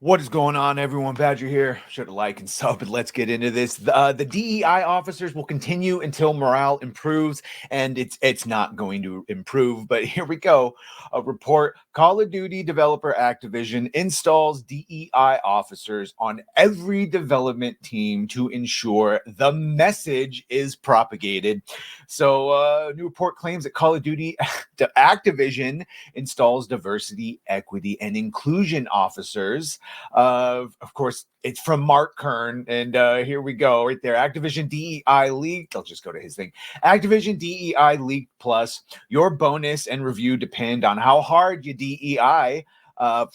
What is going on, everyone? Badger here. Should have like and sub, and let's get into this. The DEI officers will continue until morale improves, and it's not going to improve. But here we go. A report: Call of Duty developer Activision installs DEI officers on every development team to ensure the message is propagated. So, a new report claims that Call of Duty Activision installs diversity, equity, and inclusion officers. Of course, it's from Mark Kern, and here we go, right there. Activision DEI Leak. I'll just go to his thing. Activision DEI Leak Plus. Your bonus and review depend on how hard you DEI.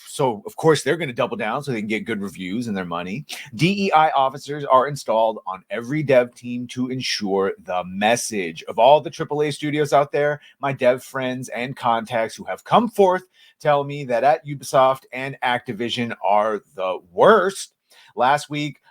So, of course, they're going to double down so they can get good reviews and their money. DEI officers are installed on every dev team to ensure the message. Of all the AAA studios out there, my dev friends and contacts who have come forth tell me that at Ubisoft and Activision are the worst. Last week,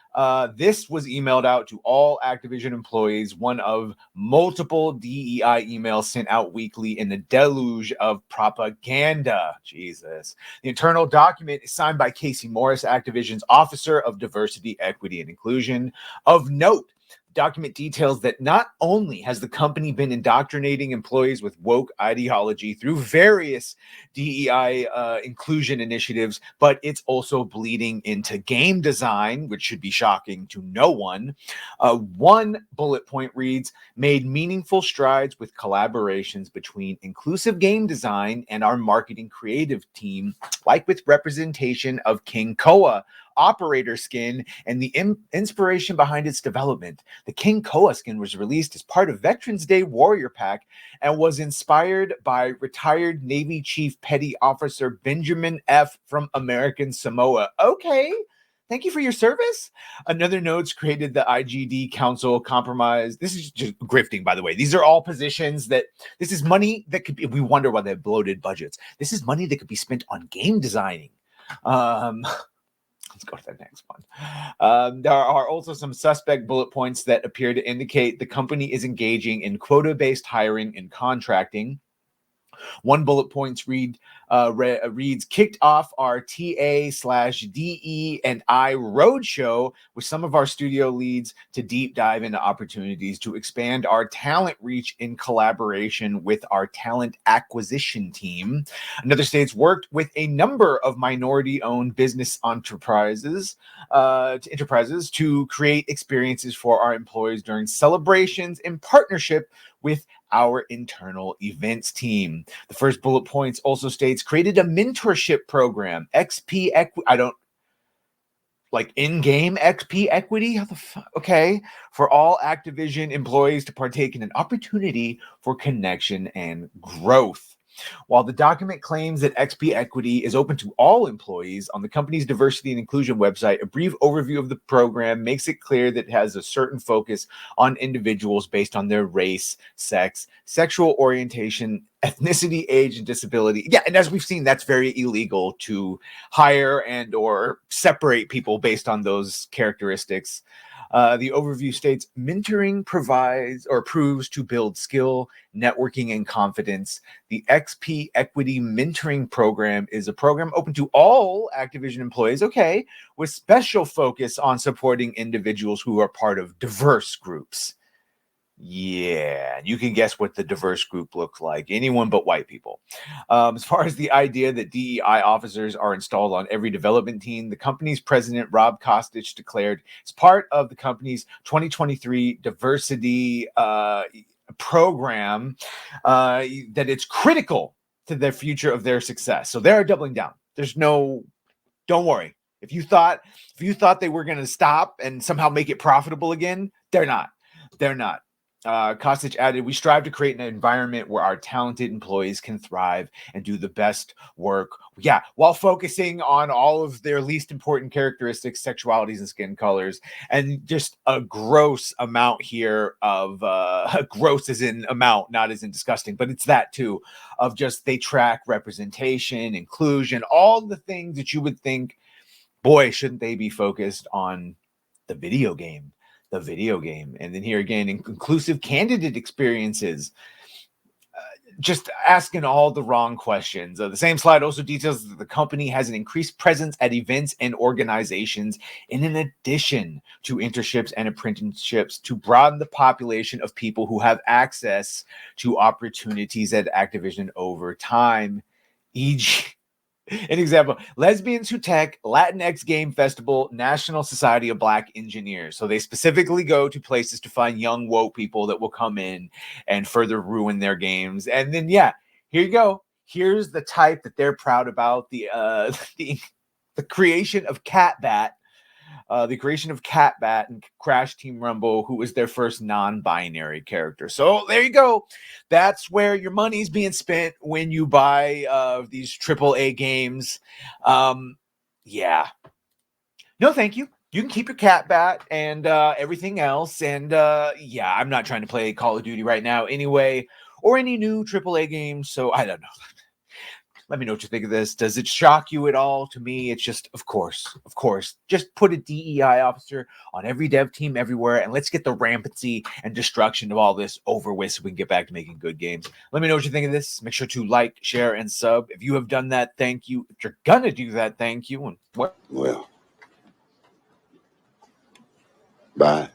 this was emailed out to all Activision employees, one of multiple DEI emails sent out weekly in the deluge of propaganda. Jesus. The internal document is signed by Casey Morris, Activision's Officer of Diversity, Equity, and Inclusion. Of note, document details that not only has the company been indoctrinating employees with woke ideology through various DEI inclusion initiatives, but it's also bleeding into game design, which should be shocking to no one. One bullet point reads, made meaningful strides with collaborations between inclusive game design and our marketing creative team, like with representation of King Koa operator skin and the inspiration behind its development. The King Koa skin was released as part of Veterans Day Warrior Pack and was inspired by retired Navy Chief Petty Officer Benjamin F. from American Samoa. Okay. Thank you for your service. Another notes created the IGD Council compromise. This is just grifting, by the way. These are all positions that this is money that could be, we wonder why they have bloated budgets. This is money that could be spent on game designing. Let's go to the next one. There are also some suspect bullet points that appear to indicate the company is engaging in quota-based hiring and contracting. One bullet points reads, kicked off our TA/DE and I roadshow with some of our studio leads to deep dive into opportunities to expand our talent reach in collaboration with our talent acquisition team. Another states worked with a number of minority-owned business enterprises to create experiences for our employees during celebrations in partnership with our internal events team. The first bullet points also states created a mentorship program, XP Equity. I don't like in-game XP equity. How the fuck? Okay, for all Activision employees to partake in an opportunity for connection and growth. While the document claims that XP Equity is open to all employees, on the company's diversity and inclusion website, a brief overview of the program makes it clear that it has a certain focus on individuals based on their race, sex, sexual orientation, ethnicity, age, and disability. Yeah, and as we've seen, that's very illegal to hire and or separate people based on those characteristics. The overview states mentoring provides or proves to build skill, networking, and confidence. The XP Equity Mentoring Program is a program open to all Activision employees, okay, with special focus on supporting individuals who are part of diverse groups. Yeah, you can guess what the diverse group looks like. Anyone but white people. As far as the idea that DEI officers are installed on every development team, the company's president, Rob Kostich, declared as part of the company's 2023 diversity program that it's critical to the future of their success. So they're doubling down. Don't worry. If you thought they were going to stop and somehow make it profitable again, they're not. Kostich added, we strive to create an environment where our talented employees can thrive and do the best work. Yeah, while focusing on all of their least important characteristics, sexualities, and skin colors, and just a gross amount here of gross as in amount, not as in disgusting, but it's that too, of just they track representation, inclusion, all the things that you would think, boy, shouldn't they be focused on the video game? And then here again, inclusive candidate experiences. just asking all the wrong questions. The same slide also details that the company has an increased presence at events and organizations in addition to internships and apprenticeships to broaden the population of people who have access to opportunities at Activision over time. E.g., an example, Lesbians Who Tech, Latinx Game Festival, National Society of Black Engineers. So they specifically go to places to find young woke people that will come in and further ruin their games. And then, yeah, here you go. Here's the type that they're proud about, the creation of Catbat. The creation of Catbat and Crash Team Rumble, who was their first non-binary character. So there you go. That's where your money's being spent when you buy these AAA games. Yeah. No, thank you. You can keep your Catbat and everything else. And yeah, I'm not trying to play Call of Duty right now anyway, or any new AAA games. So I don't know. Let me know what you think of this. Does it shock you at all? To me, it's just, of course, just put a DEI officer on every dev team everywhere, and let's get the rampancy and destruction of all this over with so we can get back to making good games. Let me know what you think of this. Make sure to like, share, and sub. If you have done that, thank you. If you're going to do that, thank you. And well, bye.